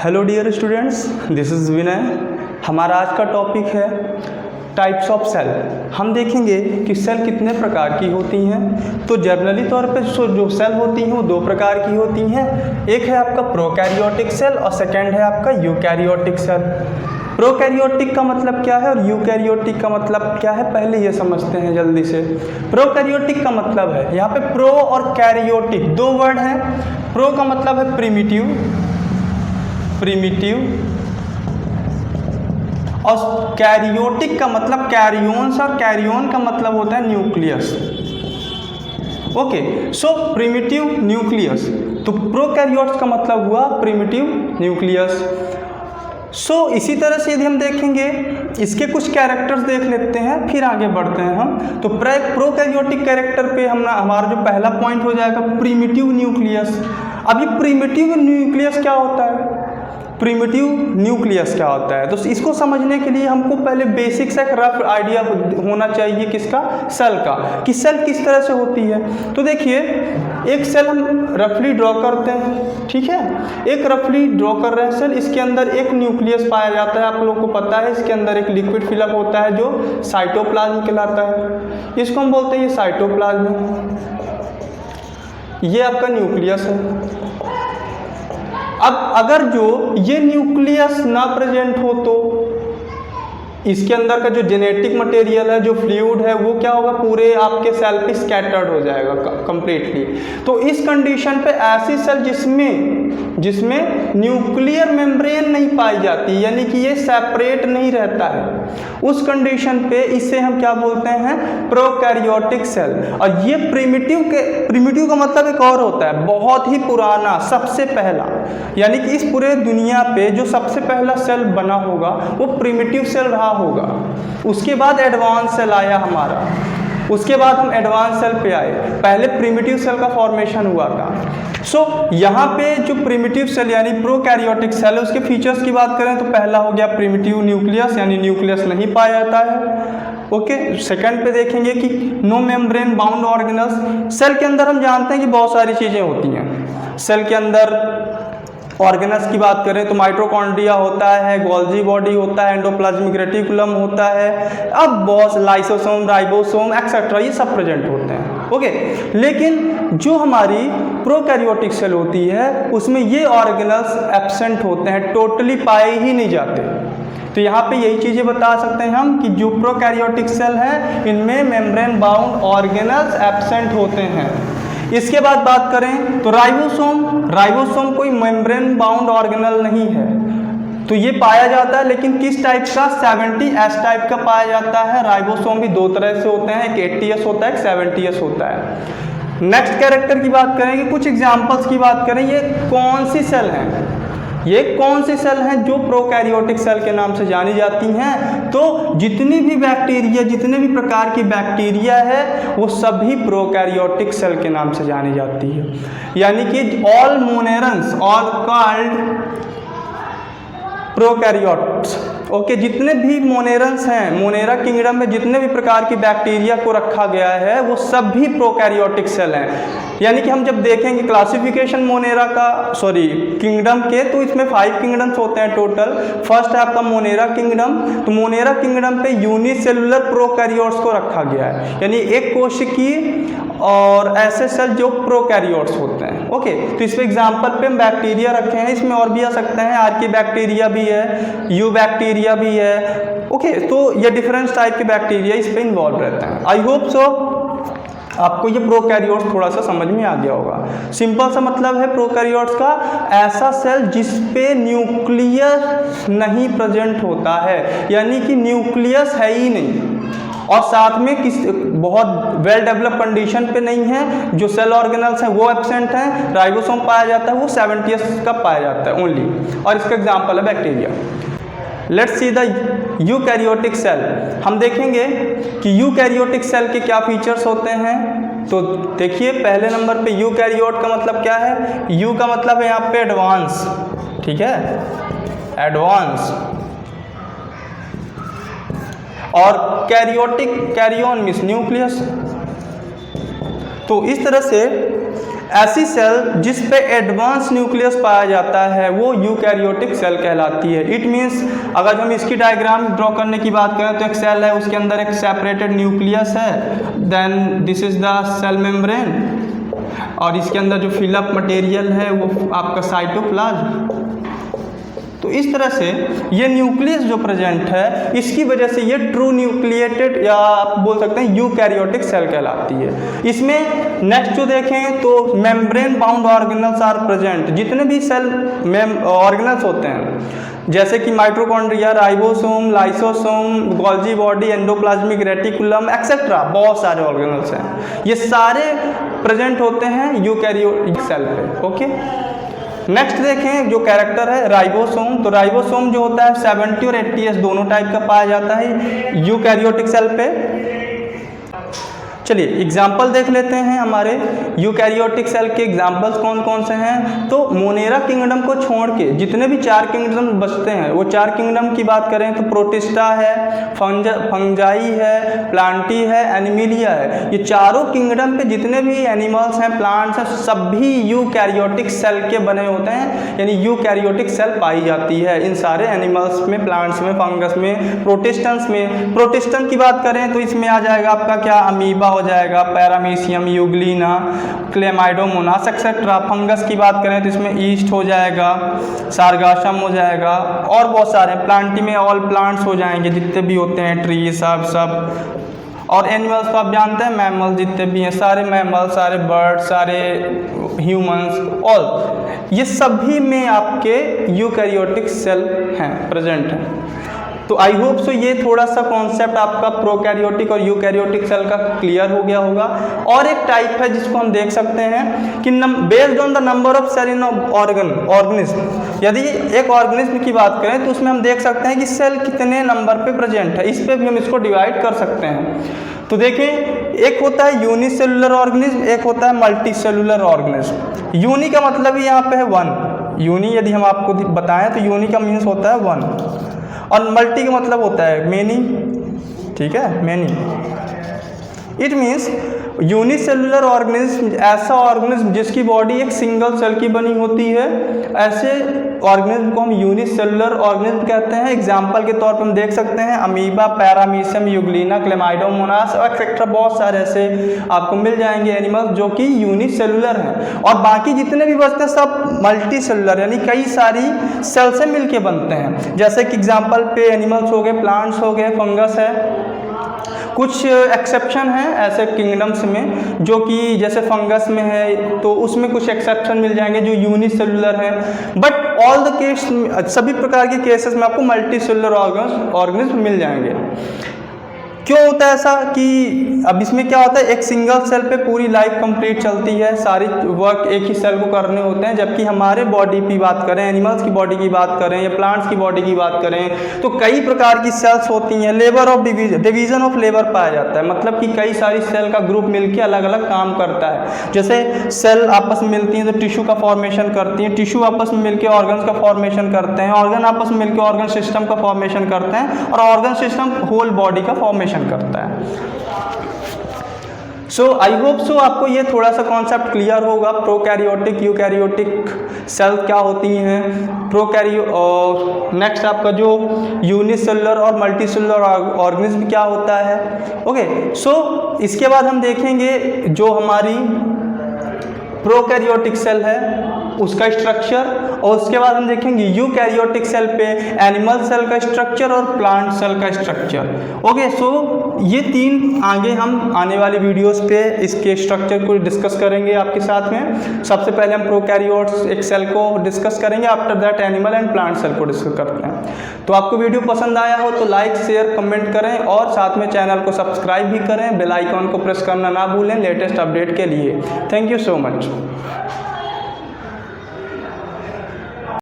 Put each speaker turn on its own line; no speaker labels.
Hello dear students, this is Vinay. हमारा आज का टॉपिक है टाइप्स ऑफ सेल। हम देखेंगे कि सेल कितने प्रकार की होती हैं। तो जनरली तौर पे जो सेल होती हैं वो दो प्रकार की होती हैं। एक है आपका प्रोकैरियोटिक सेल और सेकंड है आपका यूकैरियोटिक सेल। प्रोकैरियोटिक का मतलब क्या है और यूकैरियोटिक का मतलब क्या है, पहले ये समझते हैं जल्दी से। प्रोकैरियोटिक का मतलब है, यहाँ पे प्रो और कैरियोटिक दो वर्ड हैं। प्रो का मतलब है प्रिमिटिव और कैरियोटिक का मतलब कैरियोन्स, और कैरियोन का मतलब होता है न्यूक्लियस। ओके, सो प्रिमिटिव न्यूक्लियस, तो प्रोकैरियोट्स का मतलब हुआ प्रिमिटिव न्यूक्लियस। सो इसी तरह से यदि हम देखेंगे, इसके कुछ कैरेक्टर्स देख लेते हैं फिर आगे बढ़ते हैं हम। तो प्रोकैरियोटिक कैरेक्टर पे हमारा जो पहला पॉइंट हो जाएगा प्रिमिटिव न्यूक्लियस। अभी प्रिमिटिव न्यूक्लियस क्या होता है, प्रिमिटिव न्यूक्लियस क्या होता है, तो इसको समझने के लिए हमको पहले बेसिक सा एक रफ आइडिया होना चाहिए किसका, सेल का, कि सेल किस तरह से होती है। तो देखिए, एक सेल हम रफली ड्रॉ करते हैं, ठीक है, एक रफली ड्रॉ कर रहे हैं सेल। इसके अंदर एक न्यूक्लियस पाया जाता है, आप लोगों को पता है। इसके अंदर एक लिक्विड फिलअप होता है जो साइटोप्लाज्म कहलाता है। इसको हम बोलते हैं ये साइटोप्लाज्म, ये आपका न्यूक्लियस है। अब अगर जो ये न्यूक्लियस ना प्रेजेंट हो तो इसके अंदर का जो जेनेटिक मटेरियल है, जो फ्लूइड है, वो क्या होगा, पूरे आपके सेल पे स्कैटर्ड हो जाएगा कंप्लीटली। तो इस कंडीशन पे ऐसी सेल जिसमें न्यूक्लियर मेम्ब्रेन नहीं पाई जाती, यानी कि ये सेपरेट नहीं रहता है, उस कंडीशन पे इसे हम क्या बोलते हैं, प्रोकैरियोटिक सेल। और ये प्रिमिटिव का मतलब एक और होता है, बहुत ही पुराना, सबसे पहला, यानी कि इस पूरे दुनिया पे जो सबसे पहला सेल बना होगा वो प्रिमिटिव सेल रहा होगा। उसके बाद एडवांस सेल आया हमारा, उसके बाद हम एडवांस सेल पे आए, पहले प्रिमिटिव सेल का फॉर्मेशन हुआ था। सो यहाँ पे जो प्रिमिटिव सेल यानी प्रोकैरियोटिक सेल है, उसके फीचर्स की बात करें तो पहला हो गया प्रिमिटिव न्यूक्लियस, यानी न्यूक्लियस नहीं पाया जाता है। ओके, सेकंड पे देखेंगे कि no membrane bound organelles. Cell के अंदर हम जानते हैं कि बहुत सारी चीज़ें होती हैं। सेल के अंदर ऑर्गेनल्स की बात करें तो माइटोकॉन्ड्रिया होता है, गोल्जी बॉडी होता है, एंडोप्लाज्मिक रेटिकुलम होता है, अब बहुत लाइसोसोम, राइबोसोम एक्सेट्रा, ये सब प्रेजेंट होते हैं। ओके, लेकिन जो हमारी प्रोकैरियोटिक सेल होती है उसमें ये ऑर्गेनल्स एब्सेंट होते हैं, टोटली पाए ही नहीं जाते। तो यहाँ पे यही चीज़ें बता सकते हैं हम कि जो प्रोकैरियोटिक सेल हैं इनमें मेम्ब्रेन बाउंड ऑर्गेनल्स एब्सेंट होते हैं। इसके बाद बात करें तो राइबोसोम कोई मेम्ब्रेन बाउंड ऑर्गेनल नहीं है, तो ये पाया जाता है, लेकिन किस टाइप का, 70S टाइप का पाया जाता है। राइबोसोम भी दो तरह से होते हैं, एक 80S होता है, एक 70S होता है। नेक्स्ट कैरेक्टर की बात करें, कुछ एग्जाम्पल्स की बात करें, ये कौन सी सेल हैं, ये कौन सी सेल हैं जो प्रोकैरियोटिक सेल के नाम से जानी जाती हैं। तो जितनी भी बैक्टीरिया, जितने भी प्रकार की बैक्टीरिया है वो सभी प्रोकैरियोटिक सेल के नाम से जानी जाती है, यानी कि all monerans all called prokaryotes. Okay, जितने भी मोनेरन्स हैं, मोनेरा किंगडम में जितने भी प्रकार की बैक्टीरिया को रखा गया है वो सभी प्रोकैरियोटिक सेल हैं। यानी कि हम जब देखेंगे क्लासिफिकेशन मोनेरा का, सॉरी किंगडम के, तो इसमें 5 किंगडम्स होते हैं टोटल। फर्स्ट है आपका मोनेरा किंगडम। तो मोनेरा किंगडम पे यूनिसेलुलर प्रोकैरियोट्स को रखा गया है, यानी एक कोशिकीय और ऐसे सेल जो प्रोकैरियोट्स होते हैं। ओके, तो इस पे एग्जाम्पल पे हम बैक्टीरिया रखे हैं, इसमें और भी आ सकते हैं, आर्की बैक्टीरिया भी है, यू बैक्टीरिया भी है। ओके, तो ये डिफरेंट टाइप के बैक्टीरिया इस पे इन्वॉल्व रहते हैं। आई होप सो आपको ये प्रोकैरियोट्स थोड़ा सा समझ में आ गया होगा। सिंपल सा मतलब है प्रोकैरियोट्स का, ऐसा सेल जिस पे न्यूक्लियस नहीं प्रेजेंट होता है, यानी कि न्यूक्लियस है ही नहीं, और साथ में बहुत वेल डेवलप कंडीशन पे नहीं है। जो सेल ऑर्गेनल्स हैं वो एब्सेंट हैं, राइबोसोम पाया जाता है, वो 70S का पाया जाता है ओनली, और इसका एग्जाम्पल है bacteria. Let's see the eukaryotic cell. हम देखेंगे कि यूकैरियोटिक सेल के क्या फीचर्स होते हैं। तो देखिए, पहले नंबर पे यूकैरियोट का मतलब क्या है, यू का मतलब है यहाँ पे एडवांस, ठीक है, एडवांस, और कैरियोटिक, कैरियोन मीन्स न्यूक्लियस। तो इस तरह से ऐसी सेल जिस पे एडवांस न्यूक्लियस पाया जाता है वो यूकैरियोटिक सेल कहलाती है। इट मीन्स अगर हम इसकी डायग्राम ड्रॉ करने की बात करें तो एक सेल है, उसके अंदर एक सेपरेटेड न्यूक्लियस है, then this is the cell membrane, और इसके अंदर जो फिलअप मटेरियल है वो आपका साइटोप्लाज्म। तो इस तरह से ये न्यूक्लियस जो प्रेजेंट है इसकी वजह से ये ट्रू न्यूक्लिएटेड या आप बोल सकते हैं यूकैरियोटिक सेल कहलाती है। इसमें नेक्स्ट जो देखें तो membrane bound organelles are present. जितने भी सेल ऑर्गेनल्स होते हैं जैसे कि mitochondria, ribosome, lysosome, Golgi body, endoplasmic reticulum etcetera, बहुत सारे ऑर्गेनल्स हैं, ये सारे प्रेजेंट होते हैं यूकैरियोटिक सेल पे। ओके, नेक्स्ट देखें जो कैरेक्टर है राइबोसोम। तो राइबोसोम जो होता है 70 और 80S दोनों टाइप का पाया जाता है यूकैरियोटिक सेल पे। चलिए एग्जाम्पल देख लेते हैं हमारे यूकैरियोटिक सेल के एग्जाम्पल्स कौन कौन से हैं। तो मोनेरा किंगडम को छोड़ के जितने भी 4 किंगडम बचते हैं वो 4 किंगडम की बात करें तो प्रोटिस्टा है, फंजाई है, प्लांटी है, एनिमिलिया है। ये चारों किंगडम पे जितने भी एनिमल्स हैं, प्लांट्स हैं, सभी यूकैरियोटिक सेल के बने होते हैं, यानी यूकैरियोटिक सेल पाई जाती है इन सारे एनिमल्स में, प्लांट्स में, फंगस में, प्रोटिस्टन्स में। प्रोटिस्टन की बात करें तो इसमें आ जाएगा आपका क्या, अमीबा हो जाएगा, paramecium, Euglena, Chlamydomonas etcetera. Fungus की बात करें तो इसमें ईस्ट हो जाएगा, सारगासम हो जाएगा, और बहुत सारे। प्लांटी में ऑल प्लांट्स हो जाएंगे जितने भी होते हैं, ट्री सब। और एनिमल्स तो आप जानते हैं मैमल जितने भी हैं, सारे मैमल, सारे बर्ड, सारे ह्यूमंस, ऑल, ये सभी में आपके यूकैरियोटिक सेल हैं, प्रेजेंट हैं। तो आई होप सो ये थोड़ा सा कॉन्सेप्ट आपका प्रोकैरियोटिक और यूकैरियोटिक सेल का क्लियर हो गया होगा। और एक टाइप है जिसको हम देख सकते हैं कि based on the number of cell in organism. यदि एक ऑर्गेनिज्म की बात करें तो उसमें हम देख सकते हैं कि सेल कितने नंबर पे प्रेजेंट है, इस पे भी हम इसको डिवाइड कर सकते हैं। तो देखें, एक होता है यूनिसेलुलर ऑर्गेनिज्म, एक होता है मल्टी सेलुलर ऑर्गेनिज्म। यूनि का मतलब ही यहाँ पे है 1। यूनि यदि हम आपको बताएं तो यूनि का मीन्स होता है 1, और मल्टी का मतलब होता है मेनी। ठीक है, many. It means unicellular organism ऐसा ऑर्गेनिज्म जिसकी बॉडी एक सिंगल सेल की बनी होती है, ऐसे ऑर्गेनिज्म को हम यूनिसेलुलर ऑर्गेनिज्म कहते हैं। एग्जाम्पल के तौर पर हम देख सकते हैं amoeba, paramecium, Euglena, Chlamydomonas etcetera, बहुत सारे ऐसे आपको मिल जाएंगे एनिमल्स जो कि यूनिसेलुलर हैं। और बाकी जितने भी बचते हैं सब मल्टी सेलुलर, यानी कई सारी सेल से मिलके बनते हैं। जैसे कि एग्जाम्पल पे एनिमल्स हो गए, प्लांट्स हो गए, फंगस है। कुछ एक्सेप्शन हैं ऐसे किंगडम्स में जो कि जैसे फंगस में है तो उसमें कुछ एक्सेप्शन मिल जाएंगे जो यूनिसेलुलर है। बट ऑल द केस, सभी प्रकार के केसेस में आपको मल्टी सेलुलर ऑर्गेनिज्म मिल जाएंगे। क्यों होता है ऐसा कि अब इसमें क्या होता है, एक सिंगल सेल पे पूरी लाइफ कंप्लीट चलती है, सारी वर्क एक ही सेल को करने होते हैं। जबकि हमारे बॉडी की बात करें, एनिमल्स की बॉडी की बात करें या प्लांट्स की बॉडी की बात करें तो कई प्रकार की सेल्स होती हैं। Labour of division of labour पाया जाता है, मतलब कि कई सारी सेल का ग्रुप मिलकर अलग अलग काम करता है। जैसे सेल आपस में मिलती हैं तो टिश्यू का फॉर्मेशन करती हैं, टिश्यू आपस में मिलकर ऑर्गन्स का फॉर्मेशन करते हैं, ऑर्गन आपस में मिलकर ऑर्गन सिस्टम का फॉर्मेशन करते हैं, और ऑर्गन सिस्टम होल बॉडी का फॉर्मेशन करता है। सो आई होप सो आपको ये थोड़ा सा कॉन्सेप्ट क्लियर होगा। प्रोकैरियोटिक, यूकैरियोटिक सेल क्या होती हैं, नेक्स्ट आपका जो यूनिसेलुलर और मल्टीसेलुलर ऑर्गेनिज्म क्या होता है। ओके, सो इसके बाद हम देखेंगे जो हमारी प्रोकैरियोटिक सेल है उसका स्ट्रक्चर, और उसके बाद हम देखेंगे यूकैरियोटिक सेल पे एनिमल सेल का स्ट्रक्चर और प्लांट सेल का स्ट्रक्चर। ओके, सो ये 3 आगे हम आने वाली वीडियोस पे इसके स्ट्रक्चर को डिस्कस करेंगे आपके साथ में। सबसे पहले हम प्रोकैरियोट्स एक सेल को डिस्कस करेंगे, after that animal and plant cell को डिस्कस करते हैं। तो आपको वीडियो पसंद आया हो तो लाइक, शेयर, कमेंट करें, और साथ में चैनल को सब्सक्राइब भी करें, बेल आइकॉन को प्रेस करना ना भूलें लेटेस्ट अपडेट के लिए। Thank you so much.